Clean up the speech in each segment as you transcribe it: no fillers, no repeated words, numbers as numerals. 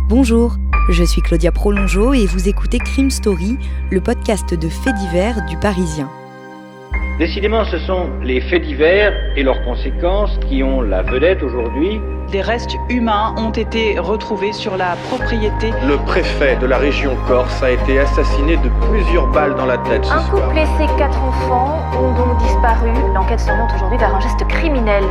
Bonjour, je suis Claudia Prolongeau et vous écoutez Crime Story, le podcast de faits divers du Parisien. Décidément, ce sont les faits divers et leurs conséquences qui ont la vedette aujourd'hui. Des restes humains ont été retrouvés sur la propriété. Le préfet de la région Corse a été assassiné de plusieurs balles dans la tête ce soir. Un couple et ses 4 enfants ont donc disparu. L'enquête s'oriente aujourd'hui vers un geste criminel.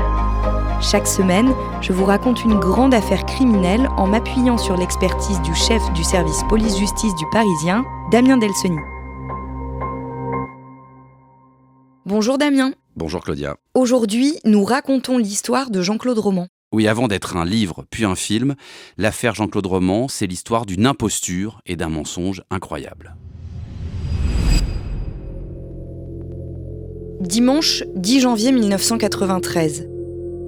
Chaque semaine, je vous raconte une grande affaire criminelle en m'appuyant sur l'expertise du chef du service police-justice du Parisien, Damien Delseny. Bonjour Damien. Bonjour Claudia. Aujourd'hui, nous racontons l'histoire de Jean-Claude Roman. Oui, avant d'être un livre puis un film, l'affaire Jean-Claude Roman, c'est l'histoire d'une imposture et d'un mensonge incroyable. Dimanche 10 janvier 1993.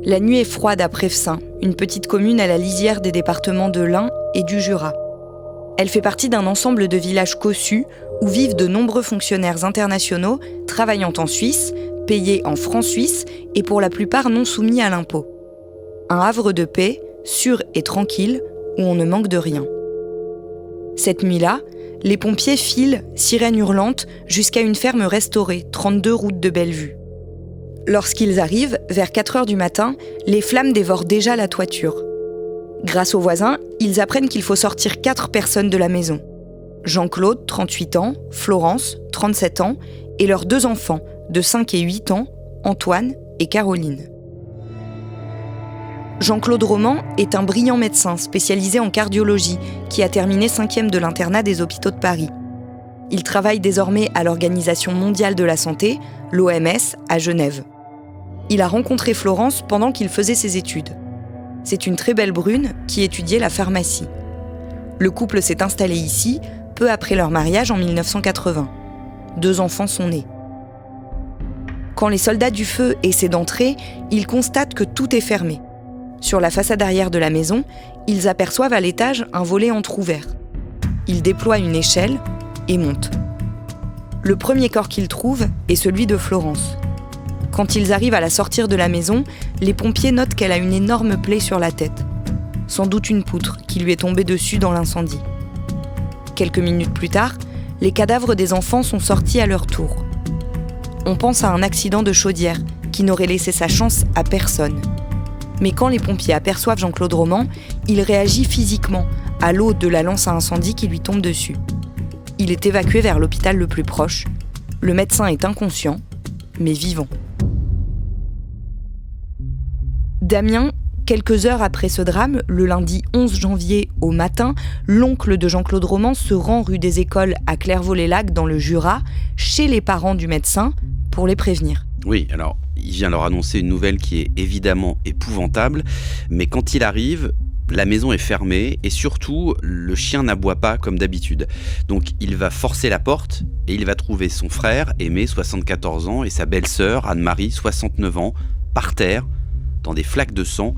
La nuit est froide à Prefsaint, une petite commune à la lisière des départements de l'Ain et du Jura. Elle fait partie d'un ensemble de villages cossus où vivent de nombreux fonctionnaires internationaux travaillant en Suisse, payés en francs suisses et pour la plupart non soumis à l'impôt. Un havre de paix, sûr et tranquille, où on ne manque de rien. Cette nuit-là, les pompiers filent, sirène hurlante, jusqu'à une ferme restaurée, 32 route de Bellevue. Lorsqu'ils arrivent, vers 4 heures du matin, les flammes dévorent déjà la toiture. Grâce aux voisins, ils apprennent qu'il faut sortir 4 personnes de la maison. Jean-Claude, 38 ans, Florence, 37 ans, et leurs 2 enfants, de 5 et 8 ans, Antoine et Caroline. Jean-Claude Roman est un brillant médecin spécialisé en cardiologie qui a terminé 5e de l'internat des hôpitaux de Paris. Il travaille désormais à l'Organisation mondiale de la santé, l'OMS, à Genève. Il a rencontré Florence pendant qu'il faisait ses études. C'est une très belle brune qui étudiait la pharmacie. Le couple s'est installé ici peu après leur mariage en 1980. 2 enfants sont nés. Quand les soldats du feu essaient d'entrer, ils constatent que tout est fermé. Sur la façade arrière de la maison, ils aperçoivent à l'étage un volet entrouvert. Ils déploient une échelle et montent. Le premier corps qu'ils trouvent est celui de Florence. Quand ils arrivent à la sortir de la maison, les pompiers notent qu'elle a une énorme plaie sur la tête. Sans doute une poutre qui lui est tombée dessus dans l'incendie. Quelques minutes plus tard, les cadavres des enfants sont sortis à leur tour. On pense à un accident de chaudière qui n'aurait laissé sa chance à personne. Mais quand les pompiers aperçoivent Jean-Claude Roman, il réagit physiquement à l'eau de la lance à incendie qui lui tombe dessus. Il est évacué vers l'hôpital le plus proche. Le médecin est inconscient, mais vivant. Damien, quelques heures après ce drame, le lundi 11 janvier au matin, l'oncle de Jean-Claude Roman se rend rue des Écoles à Clairvaux-les-Lacs dans le Jura, chez les parents du médecin, pour les prévenir. Oui, alors, il vient leur annoncer une nouvelle qui est évidemment épouvantable, mais quand il arrive, la maison est fermée et surtout, le chien n'aboie pas comme d'habitude. Donc, il va forcer la porte et il va trouver son frère, Aimé, 74 ans, et sa belle-sœur, Anne-Marie, 69 ans, par terre, dans des flaques de sang.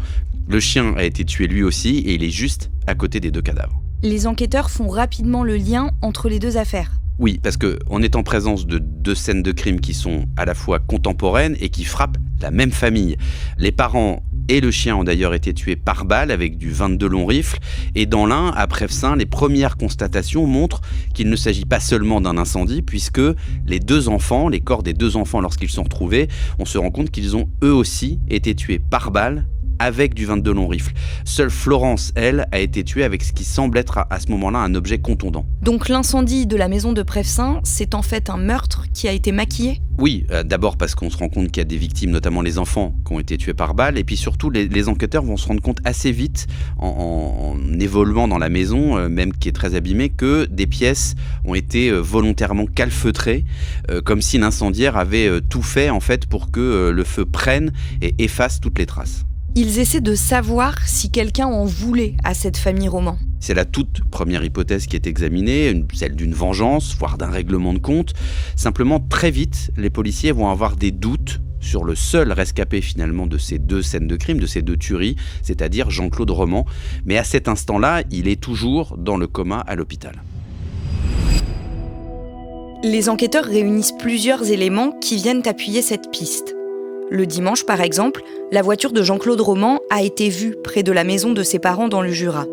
Le chien a été tué lui aussi et il est juste à côté des 2 cadavres. Les enquêteurs font rapidement le lien entre les 2 affaires. Oui, parce qu'on est en présence de 2 scènes de crime qui sont à la fois contemporaines et qui frappent la même famille. Les parents et le chien ont d'ailleurs été tués par balle avec du 22 long rifle. Et dans l'Ain, à Prefsaint, les premières constatations montrent qu'il ne s'agit pas seulement d'un incendie, puisque les 2 enfants, les corps des 2 enfants lorsqu'ils sont retrouvés, on se rend compte qu'ils ont eux aussi été tués par balle avec du 22 long rifle. Seule Florence, elle, a été tuée avec ce qui semble être à ce moment-là un objet contondant. Donc l'incendie de la maison de Prefsaint, c'est en fait un meurtre qui a été maquillé ? Oui, d'abord parce qu'on se rend compte qu'il y a des victimes, notamment les enfants, qui ont été tués par balle, et puis surtout les enquêteurs vont se rendre compte assez vite, en évoluant dans la maison, même qui est très abîmée, que des pièces ont été volontairement calfeutrées, comme si l'incendiaire avait tout fait en fait pour que le feu prenne et efface toutes les traces. Ils essaient de savoir si quelqu'un en voulait à cette famille Roman. C'est la toute première hypothèse qui est examinée, celle d'une vengeance, voire d'un règlement de compte. Simplement, très vite, les policiers vont avoir des doutes sur le seul rescapé finalement de ces 2 scènes de crime, de ces 2 tueries, c'est-à-dire Jean-Claude Roman. Mais à cet instant-là, il est toujours dans le coma à l'hôpital. Les enquêteurs réunissent plusieurs éléments qui viennent appuyer cette piste. Le dimanche, par exemple, la voiture de Jean-Claude Roman a été vue près de la maison de ses parents dans le Jura.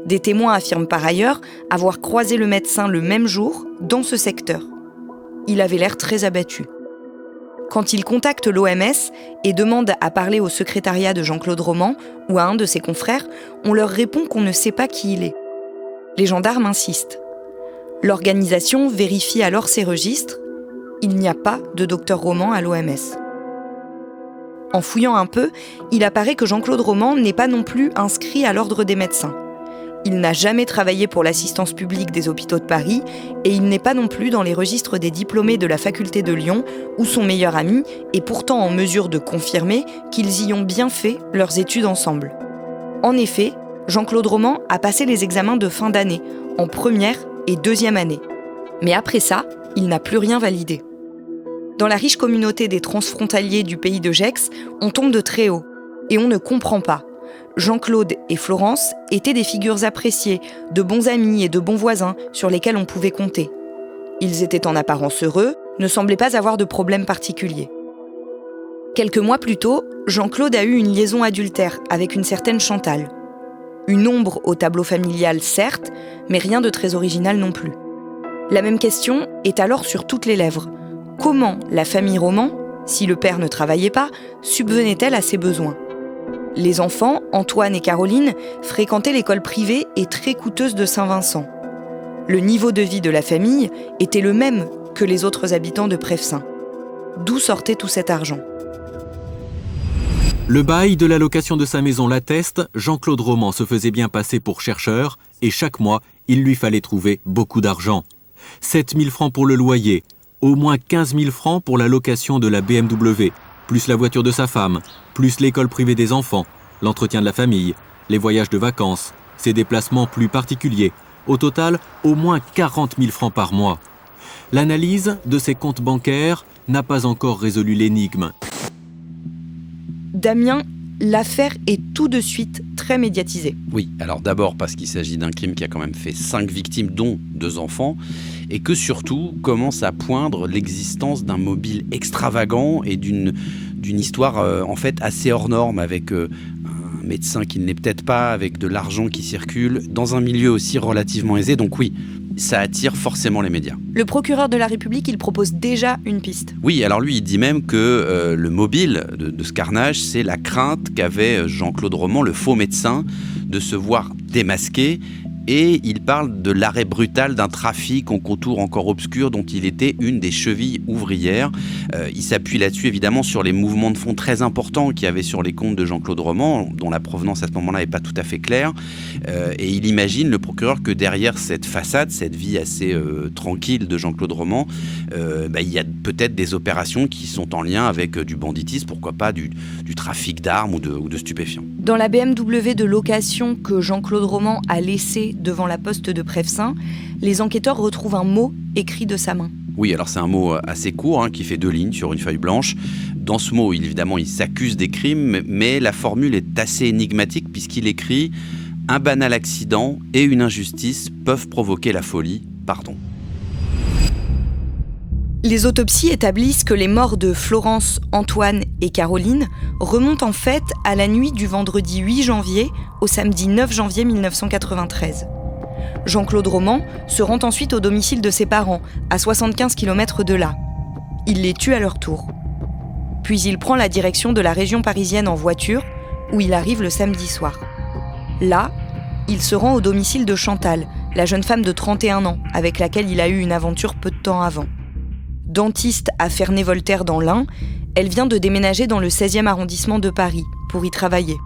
Des témoins affirment par ailleurs avoir croisé le médecin le même jour dans ce secteur. Il avait l'air très abattu. Quand il contacte l'OMS et demande à parler au secrétariat de Jean-Claude Roman ou à un de ses confrères, on leur répond qu'on ne sait pas qui il est. Les gendarmes insistent. L'organisation vérifie alors ses registres. Il n'y a pas de docteur Roman à l'OMS. En fouillant un peu, il apparaît que Jean-Claude Roman n'est pas non plus inscrit à l'ordre des médecins. Il n'a jamais travaillé pour l'assistance publique des hôpitaux de Paris et il n'est pas non plus dans les registres des diplômés de la faculté de Lyon où son meilleur ami est pourtant en mesure de confirmer qu'ils y ont bien fait leurs études ensemble. En effet, Jean-Claude Roman a passé les examens de fin d'année, en première et deuxième année. Mais après ça, il n'a plus rien validé. Dans la riche communauté des transfrontaliers du pays de Gex, on tombe de très haut et on ne comprend pas. Jean-Claude et Florence étaient des figures appréciées, de bons amis et de bons voisins sur lesquels on pouvait compter. Ils étaient en apparence heureux, ne semblaient pas avoir de problème particulier. Quelques mois plus tôt, Jean-Claude a eu une liaison adultère avec une certaine Chantal. Une ombre au tableau familial, certes, mais rien de très original non plus. La même question est alors sur toutes les lèvres. Comment la famille Roman, si le père ne travaillait pas, subvenait-elle à ses besoins ? Les enfants, Antoine et Caroline, fréquentaient l'école privée et très coûteuse de Saint-Vincent. Le niveau de vie de la famille était le même que les autres habitants de Prefsaint. D'où sortait tout cet argent ? Le bail de la location de sa maison l'atteste, Jean-Claude Roman se faisait bien passer pour chercheur et chaque mois, il lui fallait trouver beaucoup d'argent. 7 000 francs pour le loyer, au moins 15 000 francs pour la location de la BMW, plus la voiture de sa femme, plus l'école privée des enfants, l'entretien de la famille, les voyages de vacances, ses déplacements plus particuliers. Au total, au moins 40 000 francs par mois. L'analyse de ses comptes bancaires n'a pas encore résolu l'énigme. Damien, l'affaire est tout de suite très médiatisée. Oui, alors d'abord parce qu'il s'agit d'un crime qui a quand même fait 5 victimes, dont 2 enfants, et que surtout commence à poindre l'existence d'un mobile extravagant et d'une histoire en fait assez hors norme, avec un médecin qui ne l'est peut-être pas, avec de l'argent qui circule, dans un milieu aussi relativement aisé, donc oui, ça attire forcément les médias. Le procureur de la République, il propose déjà une piste. Oui, alors lui, il dit même que le mobile de ce carnage, c'est la crainte qu'avait Jean-Claude Roman, le faux médecin, de se voir démasqué. Et il parle de l'arrêt brutal d'un trafic en contour encore obscur dont il était une des chevilles ouvrières. Il s'appuie là-dessus évidemment sur les mouvements de fonds très importants qu'il y avait sur les comptes de Jean-Claude Roman, dont la provenance à ce moment-là n'est pas tout à fait claire. Et il imagine, le procureur, que derrière cette façade, cette vie assez tranquille de Jean-Claude Roman, il y a peut-être des opérations qui sont en lien avec du banditisme, pourquoi pas du trafic d'armes ou de stupéfiants. Dans la BMW de location que Jean-Claude Roman a laissée devant la poste de Prefsaint, les enquêteurs retrouvent un mot écrit de sa main. Oui, alors c'est un mot assez court, qui fait 2 lignes sur une feuille blanche. Dans ce mot, évidemment, il s'accuse des crimes, mais la formule est assez énigmatique puisqu'il écrit « Un banal accident et une injustice peuvent provoquer la folie, pardon ». Les autopsies établissent que les morts de Florence, Antoine et Caroline remontent en fait à la nuit du vendredi 8 janvier au samedi 9 janvier 1993. Jean-Claude Roman se rend ensuite au domicile de ses parents, à 75 km de là. Il les tue à leur tour. Puis il prend la direction de la région parisienne en voiture, où il arrive le samedi soir. Là, il se rend au domicile de Chantal, la jeune femme de 31 ans, avec laquelle il a eu une aventure peu de temps avant. Dentiste à Ferney-Voltaire dans l'Ain, elle vient de déménager dans le 16e arrondissement de Paris pour y travailler.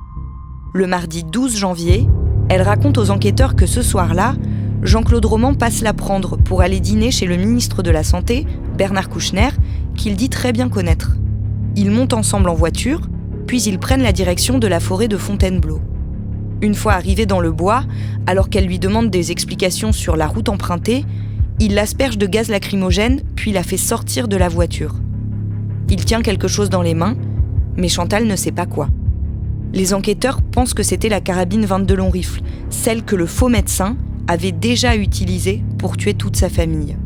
Le mardi 12 janvier, elle raconte aux enquêteurs que ce soir-là, Jean-Claude Roman passe la prendre pour aller dîner chez le ministre de la Santé, Bernard Kouchner, qu'il dit très bien connaître. Ils montent ensemble en voiture, puis ils prennent la direction de la forêt de Fontainebleau. Une fois arrivés dans le bois, alors qu'elle lui demande des explications sur la route empruntée, il l'asperge de gaz lacrymogène, puis la fait sortir de la voiture. Il tient quelque chose dans les mains, mais Chantal ne sait pas quoi. Les enquêteurs pensent que c'était la carabine 22 long rifle, celle que le faux médecin avait déjà utilisée pour tuer toute sa famille.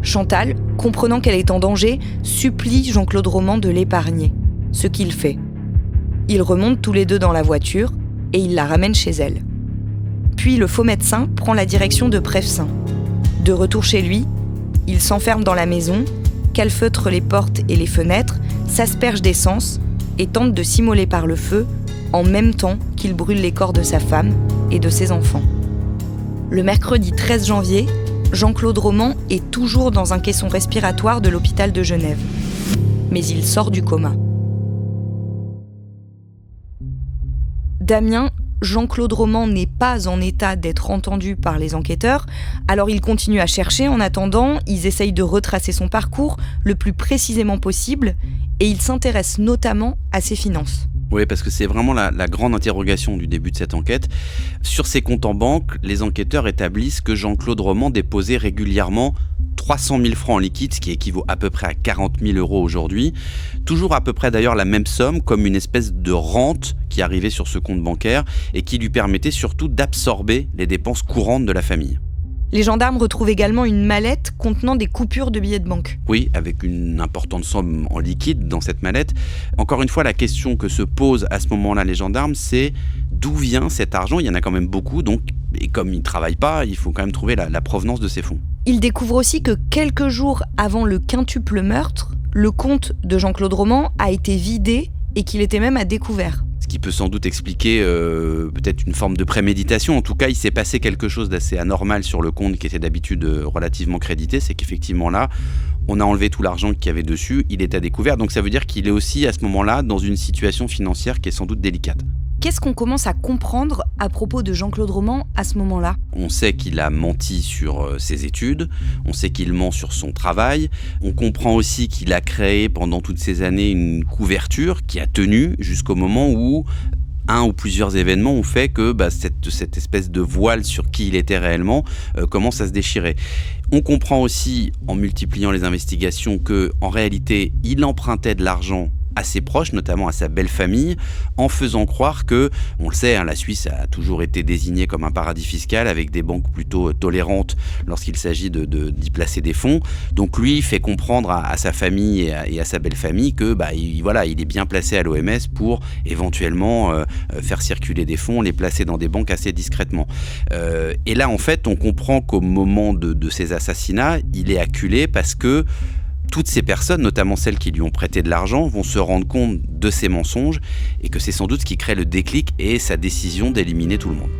Chantal, comprenant qu'elle est en danger, supplie Jean-Claude Roman de l'épargner, ce qu'il fait. Ils remontent tous les deux dans la voiture et il la ramène chez elle. Puis le faux médecin prend la direction de Prevessin. De retour chez lui, il s'enferme dans la maison, calfeutre les portes et les fenêtres, s'asperge d'essence et tente de s'immoler par le feu en même temps qu'il brûle les corps de sa femme et de ses enfants. Le mercredi 13 janvier, Jean-Claude Roman est toujours dans un caisson respiratoire de l'hôpital de Genève. Mais il sort du coma. Damien, Jean-Claude Roman n'est pas en état d'être entendu par les enquêteurs, alors ils continuent à chercher. En attendant, ils essayent de retracer son parcours le plus précisément possible et ils s'intéressent notamment à ses finances. Oui, parce que c'est vraiment la grande interrogation du début de cette enquête. Sur ses comptes en banque, les enquêteurs établissent que Jean-Claude Roman déposait régulièrement 300 000 francs en liquide, ce qui équivaut à peu près à 40 000 euros aujourd'hui. Toujours à peu près d'ailleurs la même somme, comme une espèce de rente qui arrivait sur ce compte bancaire et qui lui permettait surtout d'absorber les dépenses courantes de la famille. Les gendarmes retrouvent également une mallette contenant des coupures de billets de banque. Oui, avec une importante somme en liquide dans cette mallette. Encore une fois, la question que se posent à ce moment-là les gendarmes, c'est d'où vient cet argent ? Il y en a quand même beaucoup, donc, et comme ils ne travaillent pas, il faut quand même trouver la provenance de ces fonds. Ils découvrent aussi que quelques jours avant le quintuple meurtre, le compte de Jean-Claude Roman a été vidé et qu'il était même à découvert. Ce qui peut sans doute expliquer peut-être une forme de préméditation. En tout cas, il s'est passé quelque chose d'assez anormal sur le compte qui était d'habitude relativement crédité. C'est qu'effectivement là, on a enlevé tout l'argent qu'il y avait dessus, il est à découvert. Donc ça veut dire qu'il est aussi à ce moment-là dans une situation financière qui est sans doute délicate. Qu'est-ce qu'on commence à comprendre à propos de Jean-Claude Roman à ce moment-là ? On sait qu'il a menti sur ses études, on sait qu'il ment sur son travail, on comprend aussi qu'il a créé pendant toutes ces années une couverture qui a tenu jusqu'au moment où un ou plusieurs événements ont fait que cette espèce de voile sur qui il était réellement commence à se déchirer. On comprend aussi, en multipliant les investigations, qu'en réalité, il empruntait de l'argent à ses proches, notamment à sa belle famille, en faisant croire que, on le sait, la Suisse a toujours été désignée comme un paradis fiscal avec des banques plutôt tolérantes lorsqu'il s'agit d'y placer des fonds. Donc lui fait comprendre à sa famille et à sa belle famille que il est bien placé à l'OMS pour éventuellement faire circuler des fonds, les placer dans des banques assez discrètement. Et là, en fait, on comprend qu'au moment de ces assassinats, il est acculé parce que toutes ces personnes, notamment celles qui lui ont prêté de l'argent, vont se rendre compte de ces mensonges et que c'est sans doute ce qui crée le déclic et sa décision d'éliminer tout le monde.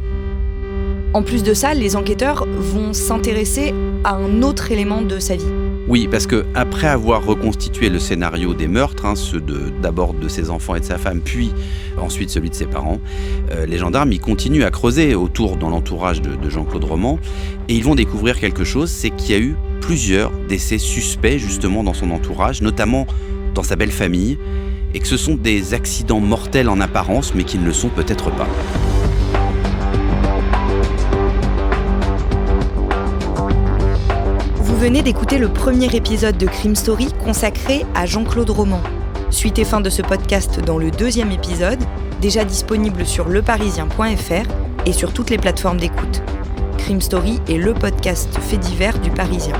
En plus de ça, les enquêteurs vont s'intéresser à un autre élément de sa vie. Oui, parce qu'après avoir reconstitué le scénario des meurtres, ceux d'abord de ses enfants et de sa femme, puis ensuite celui de ses parents, les gendarmes ils continuent à creuser dans l'entourage de Jean-Claude Roman et ils vont découvrir quelque chose, c'est qu'il y a eu plusieurs décès suspects justement dans son entourage, notamment dans sa belle famille, et que ce sont des accidents mortels en apparence, mais qui ne le sont peut-être pas. Vous venez d'écouter le premier épisode de Crime Story consacré à Jean-Claude Roman. Suite et fin de ce podcast dans le deuxième épisode, déjà disponible sur leparisien.fr et sur toutes les plateformes d'écoute. Crime Story est le podcast fait divers du Parisien.